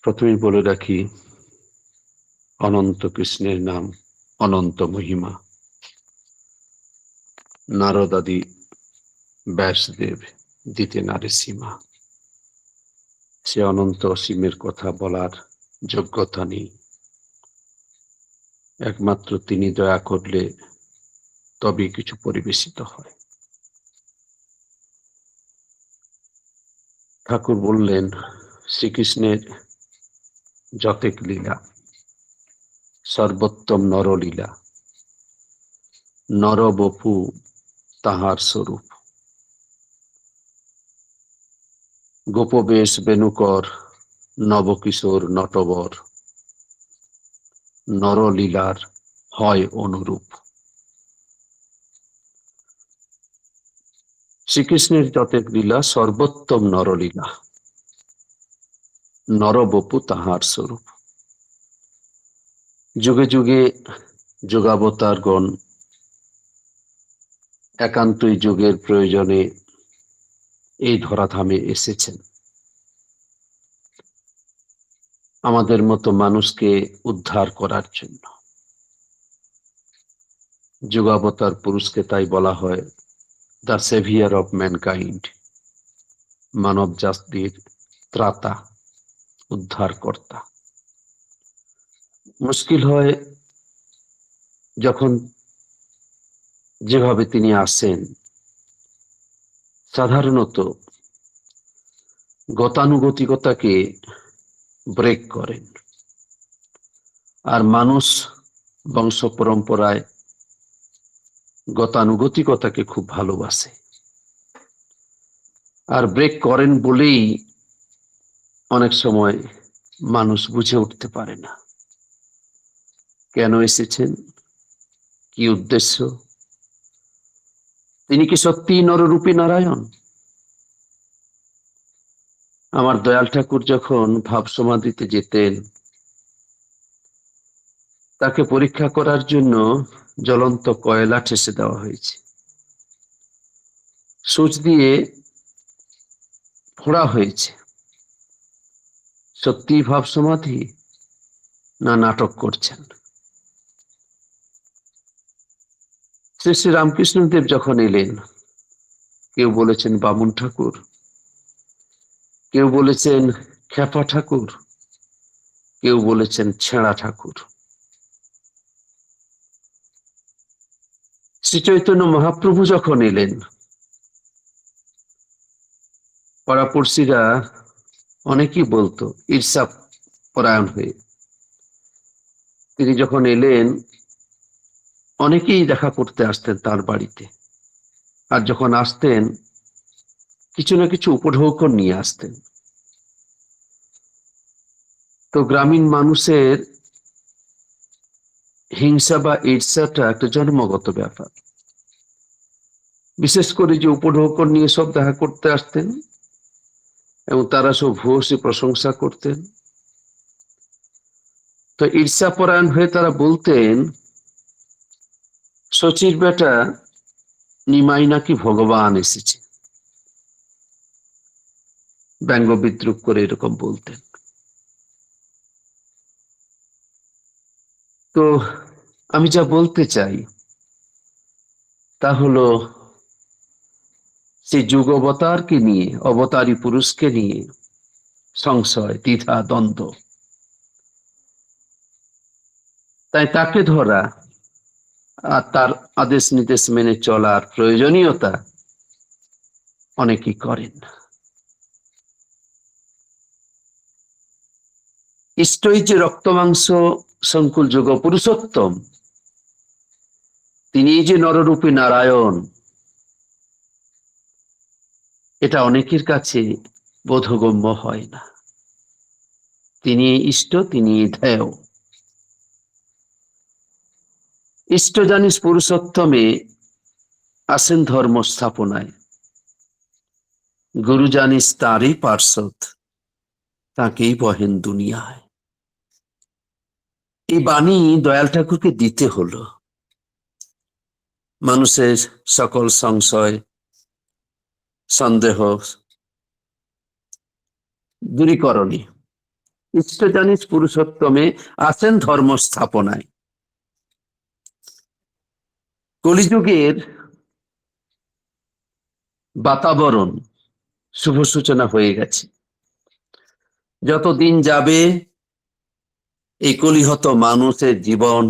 প্রথমেই বলে রাখি, অনন্ত কৃষ্ণের নাম অনন্ত মহিমা। নারদাদি ব্যাসদেব দিতে নারে সীমা। সে অনন্ত অসীমের কথা বলার যোগ্যতা নেই। একমাত্র তিনি দয়া করলে তবেই কিছু পরিবেশিত হয়। ঠাকুর বললেন, শ্রীকৃষ্ণের যতেক লীলা সর্বোত্তম নরলীলা, নরবপু তাহার স্বরূপ। গোপবেশ বেণুকর নবকিশোর নটবর, নরলীলার হয় অনুরূপ। শ্রীকৃষ্ণের যতেক লীলা সর্বোত্তম নরলীলা, নরবপু তাহার স্বরূপ। যুগে যুগে যোগাবতারগণ একান্তই যুগের প্রয়োজনে এই ধরাধামে এসেছেন, আমাদের মতো মানুষকে উদ্ধার করার জন্য। যুগাবতার পুরুষকে তাই বলা হয় দ্য সেভিয়ার অফ ম্যানকাইন্ড, মানব জাতির ত্রাতা, উদ্ধারকর্তা। মুশকিল হয় যখন যেভাবে তিনি আসেন, সাধারণত গতানুগতিকতাকে ব্রেক করেন, আর মানুষ বংশ পরম্পরায় গতানুগতিকতাকে খুব ভালোবাসে। আর ব্রেক করেন বলেই অনেক সময় মানুষ বুঝে উঠতে পারে না কেন এসেছেন, কি উদ্দেশ্য। তিনি কি সত্যি নররূপী নারায়ণ? আমার দয়াল ঠাকুর যখন ভাব সমাধিতে যেতেন, তাকে পরীক্ষা করার জন্য জ্বলন্ত কয়লা ঠেসে দেওয়া হয়েছে, সুচ দিয়ে ফোড়া হয়েছে। সত্যি ভাব সমাধি না নাটক করছেন? শ্রী শ্রী রামকৃষ্ণদেব যখন এলেন, কেউ বলেছেন বামুন ঠাকুর, কেউ বলেছেন খ্যাপা ঠাকুর, কেউ বলেছেন ছেঁড়া ঠাকুর। শ্রী চৈতন্য মহাপ্রভু যখন এলেন, পাড়াপড়শিরা অনেকেই বলতো ঈর্ষা পরায়ণ হয়ে। তিনি যখন এলেন, অনেকেই দেখা করতে আসতেন তার বাড়িতে, আর যখন আসতেন কিছু না কিছু উপঢৌকন নিয়ে আসতেন। তো গ্রামীণ মানুষের হিংসা বা ঈর্ষাটা একটা জন্মগত ব্যাপার। বিশেষ করে যে উপঢৌকন নিয়ে সব দেখা করতে আসতেন এবং তারা সব ভূয়সী প্রশংসা করতেন, তো ঈর্ষাপরায়ণ হয়ে তারা বলতেন, শচীর বেটা নিমাই নাকি ভগবান এসেছে। ব্যঙ্গ বিদ্রুপ করে এরকম বলতেন। তো আমি যা বলতে চাই তা হলো, সেই যুগ অবতারকে নিয়ে, অবতারী পুরুষকে নিয়ে সংশয়, দ্বিধা, দ্বন্দ্ব, তাই তাকে ধরা আর তার আদেশ নির্দেশ মেনে চলার প্রয়োজনীয়তা অনেকেই করেন না। ইষ্টই যে রক্ত মাংস সংকুল যুগ পুরুষোত্তম, তিনি যে নররূপী নারায়ণ, এটা অনেকের কাছে বোধগম্য হয় না। তিনি ইষ্ট, তিনি ধ্যায়। ইষ্ট জানিস পুরুষোত্তমে আসেন ধর্ম স্থাপনায়, গুরু জানিস তারই পার্শ্বদ, তাকেই বহেন দুনিয়ায়। এই বাণী দয়াল ঠাকুরকে দিতে হলো মানুষের সকল সংশয়, সন্দেহ দূরীকরণে। ইষ্ট জানিস পুরুষোত্তমে, আছেন ধর্ম স্থাপনায়। কলিযুগের বাতাবরণ শুভ সূচনা হয়ে গেছে। যত দিন যাবে এই কলিহত মানুষের জীবন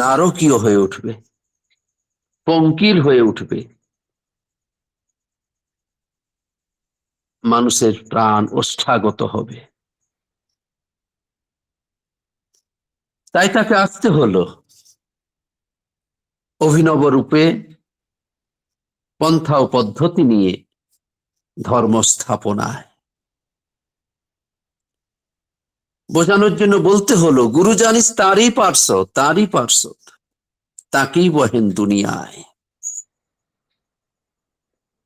নারকীয় হয়ে উঠবে, পঙ্কিল হয়ে উঠবে। মানুষের প্রাণ ওষ্ঠাগত হবে। তাই তাকে আসতে হলো অভিনব রূপে, পন্থা ও পদ্ধতি নিয়ে ধর্ম স্থাপনায়। বোঝানোর জন্য বলতে হলো, গুরু জানিস তারই পার্শ্বদ, তারই পার্শ্বদ, তাকেই বহেন দুনিয়ায়।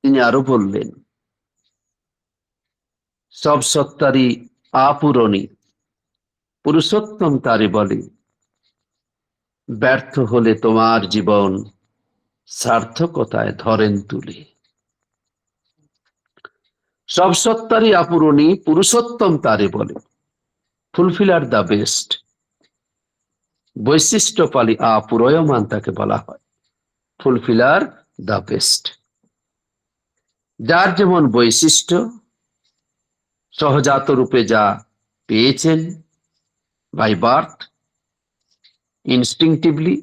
তিনি আরো বললেন, সব সত্তারই আপূরণী, পুরুষোত্তম তারে বলে, ব্যর্থ হলে তোমার জীবন সার্থকতায় ধরেন তুলে। সব সত্তারই আপূরণী, পুরুষোত্তম তারে বলে, ফুলফিলার দ্য বেস্ট। বৈশিষ্ট্যপালী আপুরয়মান তাকে বলা হয়, ফুলফিলার দ্য বেস্ট। যার যেমন বৈশিষ্ট্য, সহজাত রূপে যা পেয়েছেন, বাই বার্থ, ইনস্টিংটিভলি,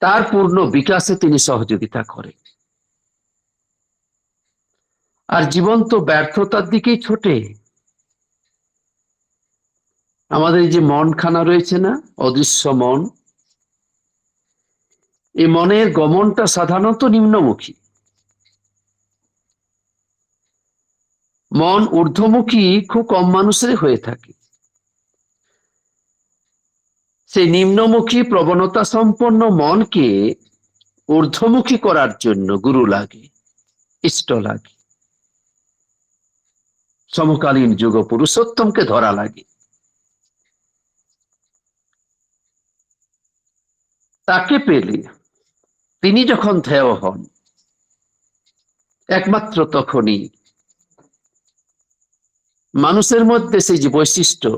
তার পূর্ণ বিকাশে তিনি সহযোগিতা করেন। আর জীবন তো ব্যর্থতার দিকেই ছোটে। আমাদের এই যে মনখানা রয়েছে না, অদৃশ্য মন, এই মনের গমনটা সাধারণত নিম্নমুখী। মন ঊর্ধ্বমুখী খুব কম মানুষের হয়ে থাকে। সেই নিম্নমুখী প্রবণতা সম্পন্ন মনকে ঊর্ধ্বমুখী করার জন্য গুরু লাগে, ইষ্ট লাগে, সমকালীন যুগ পুরুষোত্তমকে ধরা লাগে। তাকে পেলে, তিনি যখন ধ্যেয় হন, একমাত্র তখনই মানুষের মধ্যে সেই যে বৈশিষ্ট্য,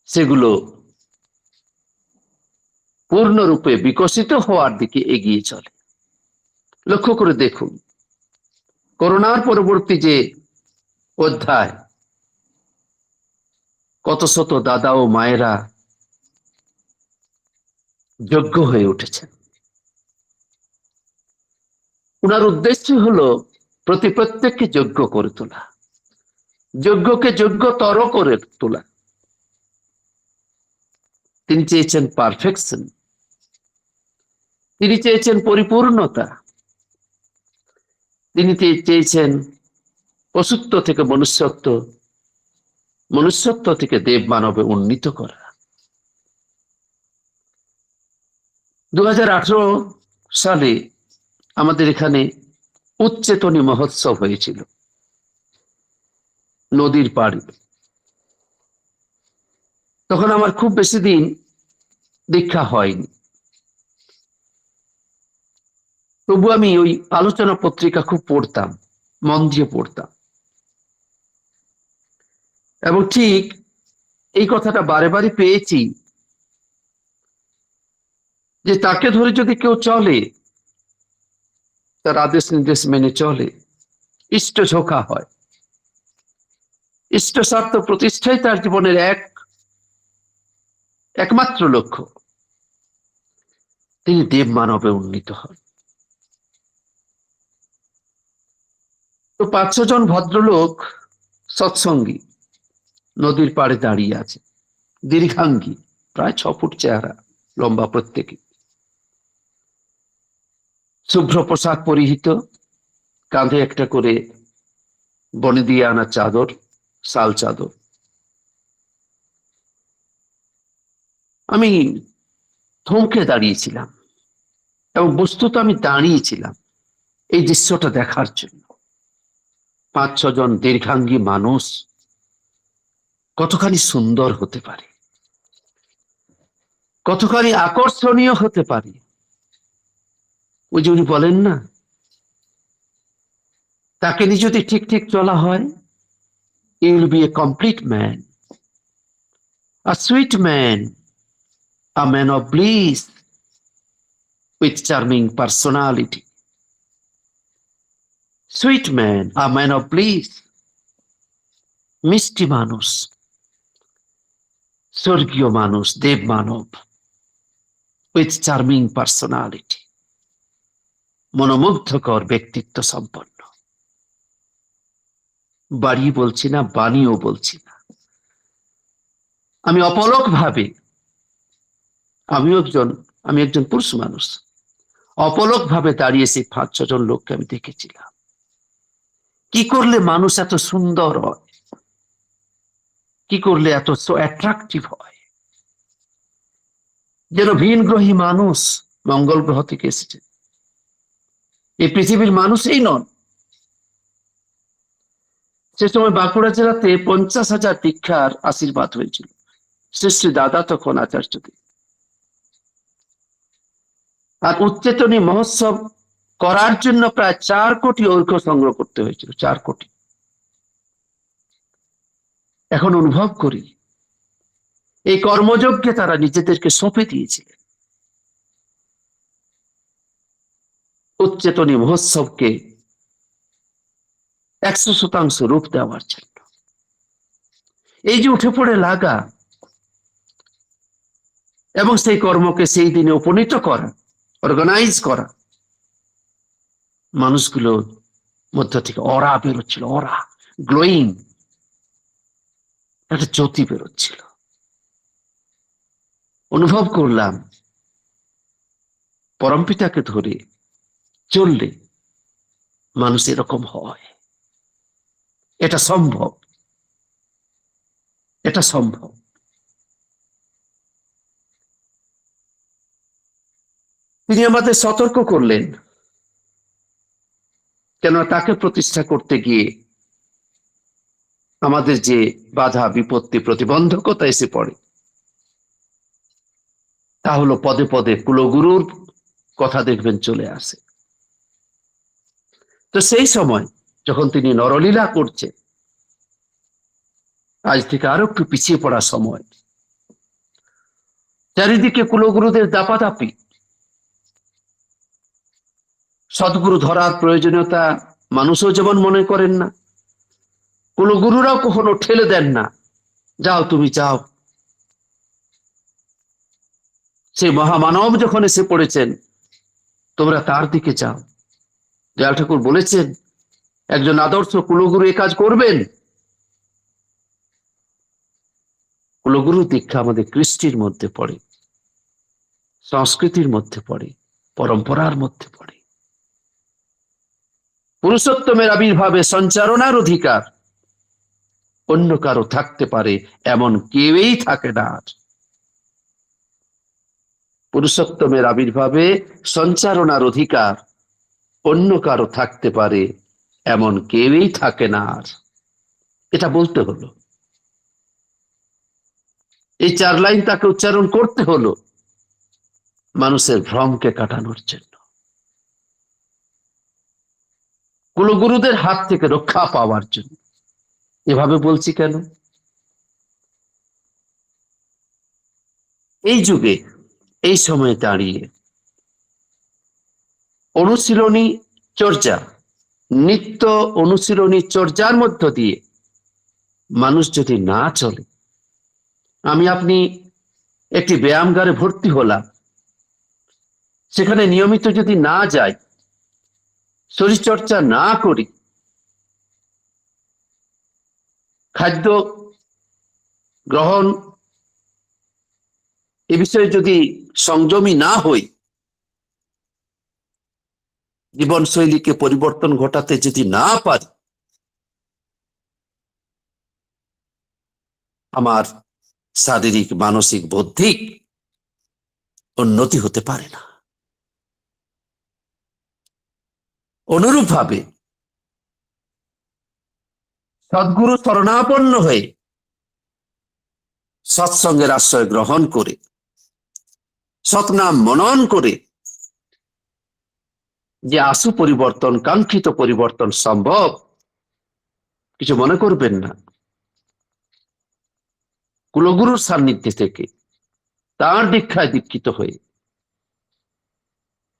সেগুলো পূর্ণরূপে বিকশিত হওয়ার দিকে এগিয়ে চলে। লক্ষ্য করে দেখুন, করোনার পরবর্তী যে অধ্যায়, কত শত দাদা ও মায়েরা যোগ্য হয়ে উঠেছেন। উনার উদ্দেশ্য হলো প্রত্যেককে যোগ্য করে তোলা, যোগ্যকে যোগ্যতর করে তোলা। তিনি চেয়েছেন পারফেকশন, তিনি চেয়েছেন পরিপূর্ণতা, তিনি চেয়েছেন পশুত্ব থেকে মনুষ্যত্ব, মনুষ্যত্ব থেকে দেব মানবে উন্নীত করা। 2018 সালে আমাদের এখানে উচ্চেতনী মহোৎসব হয়েছিল নদীর পাড়ে। তখন আমার খুব বেশি দিন দীক্ষা হয়নি, তবু আমি ওই আলোচনা পত্রিকা খুব পড়তাম, মন দিয়ে পড়তাম। এবং ঠিক এই কথাটা বারে বারে পেয়েছি যে তাকে ধরে যদি কেউ চলে, তার আদেশ নির্দেশ মেনে চলে, ইষ্ট ঝোঁকা হয়, ইষ্ট স্বার্থ প্রতিষ্ঠাই তার জীবনের একমাত্র লক্ষ্য, তিনি দেব মানবে উন্নীত হন। তো 5-6 জন ভদ্রলোক সৎসঙ্গী নদীর পাড়ে দাঁড়িয়ে আছে, দীর্ঘাঙ্গী, প্রায় 6 ফুট চেহারা, লম্বা প্রত্যেকে, শুভ্র পোশাক পরিহিত, কাঁধে একটা করে বনে দিয়ে আনা চাদর, শাল চাদর। আমি থমকে দাঁড়িয়েছিলাম, এবং বস্তুত আমি দাঁড়িয়েছিলাম এই দৃশ্যটা দেখার জন্য। 5-6 জন দীর্ঘাঙ্গী মানুষ কতখানি সুন্দর হতে পারে, কতখানি আকর্ষণীয় হতে পারে। ওই যে উনি বলেন না, তাকে নিয়ে যদি ঠিক ঠিক চলা হয়, he will be a complete man, a sweet man, a man of bliss with charming personality. Sweet man, a man of bliss, মিষ্টি মানুষ, স্বর্গীয় মানুষ, দেব মানব, উইথ চার্মিং পার্সোনালিটি, মনোমুগ্ধকর ব্যক্তিত্ব সম্পন্ন। বাড়ি বলছি না, বাণীও বলছি না, আমি অপলক ভাবে, আমি একজন পুরুষ মানুষ, অপলক ভাবে দাঁড়িয়ে সেই 5-6 জন লোককে আমি দেখেছিলাম। কি করলে মানুষ এত সুন্দর হয়, কি করলে এত অ্যাট্রাকটিভ হয়, যেন ভিনগ্রহী মানুষ মঙ্গল গ্রহ থেকে এসেছে, এই পৃথিবীর মানুষই নন। সে সময় বাঁকুড়া জেলাতে 50,000 দীক্ষার আশীর্বাদ হয়েছিল। শ্রী শ্রী দাদা তখন আচার্যদেব। আর উচ্চেতনী মহোৎসব করার জন্য প্রায় 4 কোটি ঐক্য সংগ্রহ করতে হয়েছিল, 4 কোটি। এখন অনুভব করি এই কর্মযজ্ঞে তারা নিজেদেরকে সঁপে দিয়েছিলেন উচ্চেতনী মহোৎসবকে 100% রূপ দেওয়ার জন্য। এই যে উঠে পড়ে লাগা এবং সেই কর্মকে সেই দিনে উপনীত করা, অর্গানাইজ করা, মানুষগুলোর মধ্য থেকে অরা বেরোচ্ছিল, অরা, গ্লোয়িং, একটা জ্যোতি বেরোচ্ছিল। অনুভব করলাম পরমপিতাকে ধরে চললে মানুষ এরকম হয়। এটা সম্ভব, এটা সম্ভব। তিনি আমাদের সতর্ক করলেন, কেন তাকে প্রতিষ্ঠা করতে গিয়ে আমাদের যে বাধা বিপত্তি প্রতিবন্ধকতা এসে পড়ে, তা হলো পদে পদে কুলগুরুর কথা দেখবেন চলে আসে। তো সেই সময় যখন তিনি নরলীলা করছে, আজ থেকে আরো একটু পিছিয়ে পড়া সময়, চারিদিকে কুলগুরুদের দাপাদাপি, সদ্গুরু ধরার প্রয়োজনীয়তা মানুষও যেমন মনে করেন না, কুলগুরুরাও কখনো ঠেলে দেন না, যাও তুমি যাও। সেই মহামানব যখন এসে পড়েছেন, তোমরা তার দিকে যাও। দয়াল ঠাকুর বলেছেন, একজন আদর্শ কুলগুরু এ কাজ করবেন। কুলগুরু দীক্ষা আমাদের কৃষ্টির মধ্যে পড়ে, সংস্কৃতির মধ্যে পড়ে, পরম্পরার মধ্যে পড়ে। পুরুষোত্তমের আবির্ভাবে সঞ্চারণার অধিকার অন্য কারো থাকতে পারে এমন কেউই থাকে না। পুরুষোত্তমের আবির্ভাবে সঞ্চারণার অধিকার অন্য কারো থাকতে পারে এমন কেউই থাকে না। এটা বলতে হলো, এই 4 লাইন তাকে উচ্চারণ করতে হলো মানুষের ভ্রমকে কাটানোর জন্য, কুলগুরুদের হাত থেকে রক্ষা পাওয়ার জন্য। এভাবে বলছি কেন? এই যুগে, এই সময়ে দাঁড়িয়ে অনুশীলনী চর্চা, নিত্য অনুশীলনী চর্চার মধ্য দিয়ে মানুষ যদি না চলে, আমি আপনি একটি ব্যায়ামগারে ভর্তি হলাম, সেখানে নিয়মিত যদি না যাই, শরীরচর্চা না করি, খাদ্য গ্রহণ এ বিষয়ে যদি সংযমী না হই, জীবনশৈলীকে পরিবর্তন ঘটাতে যদি না পারি, আমার শারীরিক, মানসিক, বৌদ্ধিক উন্নতি হতে পারে না। অনুরূপভাবে সদ্গুরু শরণাপন্ন হয়ে সৎসঙ্গের আশ্রয় গ্রহণ করে, সৎনাম মনন করে যে আশু পরিবর্তন, কাঙ্ক্ষিত পরিবর্তন সম্ভব, কিছু মনে করবেন না। কুলগুরুর সান্নিধ্যে থেকে, তার দীক্ষায় দীক্ষিত হয়ে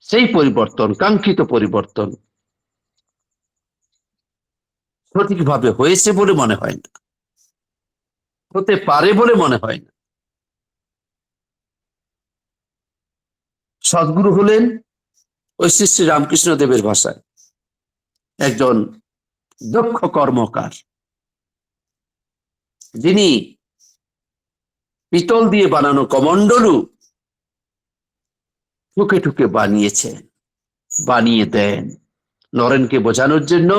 সেই পরিবর্তন, কাঙ্ক্ষিত পরিবর্তন সঠিকভাবে হয়েছে বলে মনে হয় না, হতে পারে বলে মনে হয় না। সদ্গুরু হলেন ওই শ্রী শ্রী রামকৃষ্ণ দেবের ভাষায় একজন দক্ষ কর্মকার, যিনি পিতল দিয়ে বানানো কমণ্ডলু ঠুকে ঠুকে বানিয়েছেন, বানিয়ে দেন। নরেনকে বোঝানোর জন্য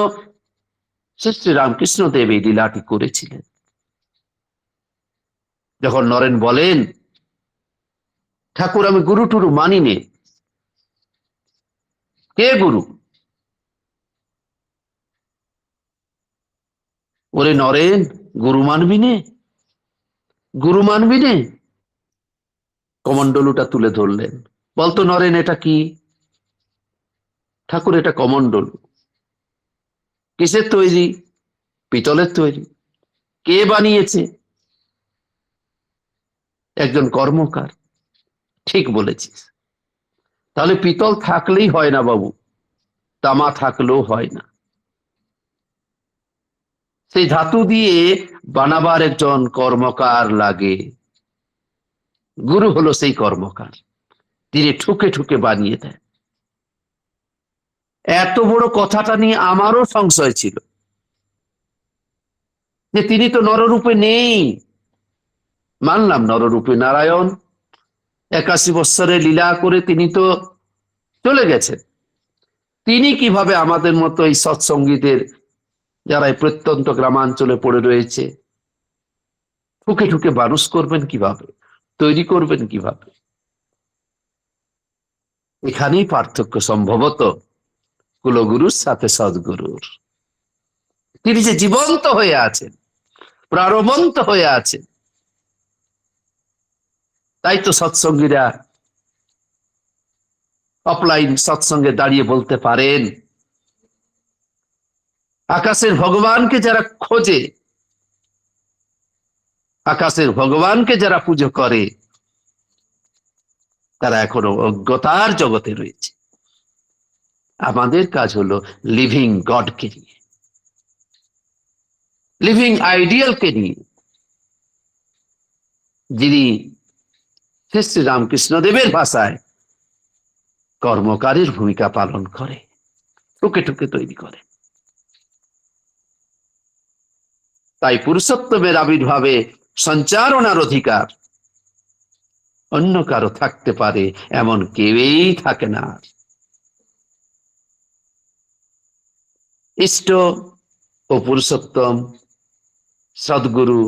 শ্রী শ্রী রামকৃষ্ণ দেব এই লীলাটি করেছিলেন। যখন নরেন বলেন, ঠাকুর আমি গুরু টুরু মানি নে, কে গুরু? ওরে নরেন, গুরু মানবি নে? গুরু মানবি নে? কমণ্ডলুটা তুলে ধরলেন। বলতো নরেন, এটা কি? ঠাকুর, এটা কমণ্ডলু। কিসের তৈরি? পিতলের তৈরি। কে বানিয়েছে? একজন কর্মকার। ঠিক বলেছিস। তাহলে পিতল থাকলেই হয় না বাবু, তামা থাকলেও হয় না। সেই ধাতু দিয়ে বানাবার একজন কর্মকার লাগে। গুরু হলো সেই কর্মকার, তিনি ঠুকে ঠুকে বানিয়ে দেন। এত বড় কথাটা নিয়ে আমারও সংশয় ছিল যে তিনি তো নররূপে নেই। মানলাম নররূপে নারায়ণ, 81 বৎসরে লীলা করে তিনি তো চলে গেছেন। তিনি কিভাবে আমাদের মতো এই সৎসঙ্গীদের, যারা এই প্রত্যন্ত গ্রামাঞ্চলে পড়ে রয়েছে, ঠুকে ঠুকে মানুষ করবেন কিভাবে, তৈরি করবেন কিভাবে? এখানেই পার্থক্য সম্ভবত কুলগুরুর সাথে সদ্গুরুর। তিনি যে জীবন্ত হয়ে আছেন, প্রাণবন্ত হয়ে আছেন, তাই তো সৎসঙ্গীরা অফলাইন সৎসঙ্গে দাঁড়িয়ে বলতে পারেন, আকাশের ভগবানকে যারা খোঁজে, আকাশের ভগবানকে যারা পুজো করে, তারা এখনো অজ্ঞতার জগতে রয়েছে। আমাদের কাজ হলো লিভিং গডকে নিয়ে, লিভিং আইডিয়ালকে নিয়ে, যিনি শ্রী রামকৃষ্ণ দেবের ভাষায় কর্মকারীর ভূমিকা পালন করে, টুকে টুকে তৈরি করে। তাই পুরুষোত্তমের আবির্ভাবে সঞ্চারণার অধিকার অন্য কারো থাকতে পারে এমন কেউই থাকে না। ইষ্ট ও পুরুষোত্তম সদ্গুরু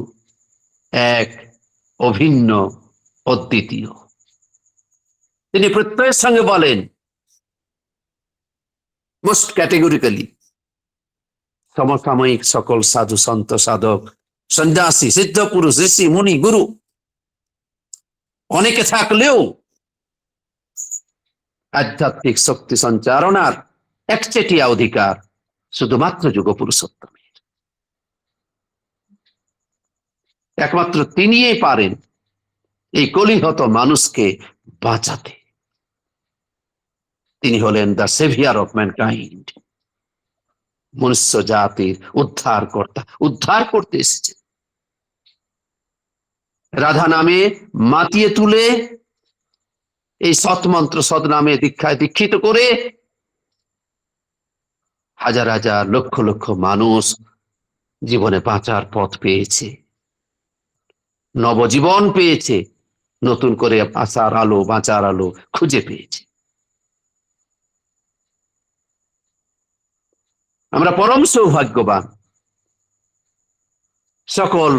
এক, অভিন্ন, অদ্বিতীয়। তিনি প্রত্যয়ের সঙ্গে বলেন, মোস্ট ক্যাটেগরিক্যালি, সমসাময়িক সকল সাধু সন্ত সাধক সন্ন্যাসী সিদ্ধ পুরুষ ঋষি মুনি গুরু অনেকে থাকলেও আধ্যাত্মিক শক্তি সঞ্চারণার একচেটিয়া অধিকার শুধুমাত্র যুগ পুরুষোত্তমের। একমাত্র তিনিই পারেন এই কলিহত মানুষকে বাঁচাতে। তিনি হলেন দ্য সেভিয়ার অফ ম্যানকাইন্ড, মনুষ্য জাতির উদ্ধার কর্তা। উদ্ধার করতে এসেছে। রাধা নামে মাতিয়ে তুলে, এই সৎমন্ত্র সৎ নামে দীক্ষায় দীক্ষিত করে হাজার হাজার লক্ষ লক্ষ মানুষ জীবনে বাঁচার পথ পেয়েছে, নবজীবন পেয়েছে, নতুন করে আশার আলো, বাঁচার আলো খুঁজে পেয়েছে। আমরা পরম সৌভাগ্যবান, সকল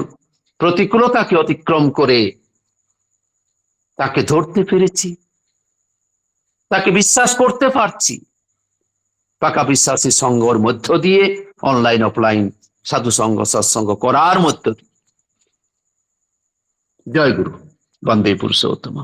প্রতিকূলতাকে অতিক্রম করে তাকে ধরতে পেরেছি, তাকে বিশ্বাস করতে পারছি। পাকা বিশ্বাসী সঙ্গর মধ্য দিয়ে, অনলাইন অফলাইন সাধু সঙ্গ সৎসঙ্গ করার মধ্য দিয়ে। জয় গুরু, বন্দে পুরুষোত্তম।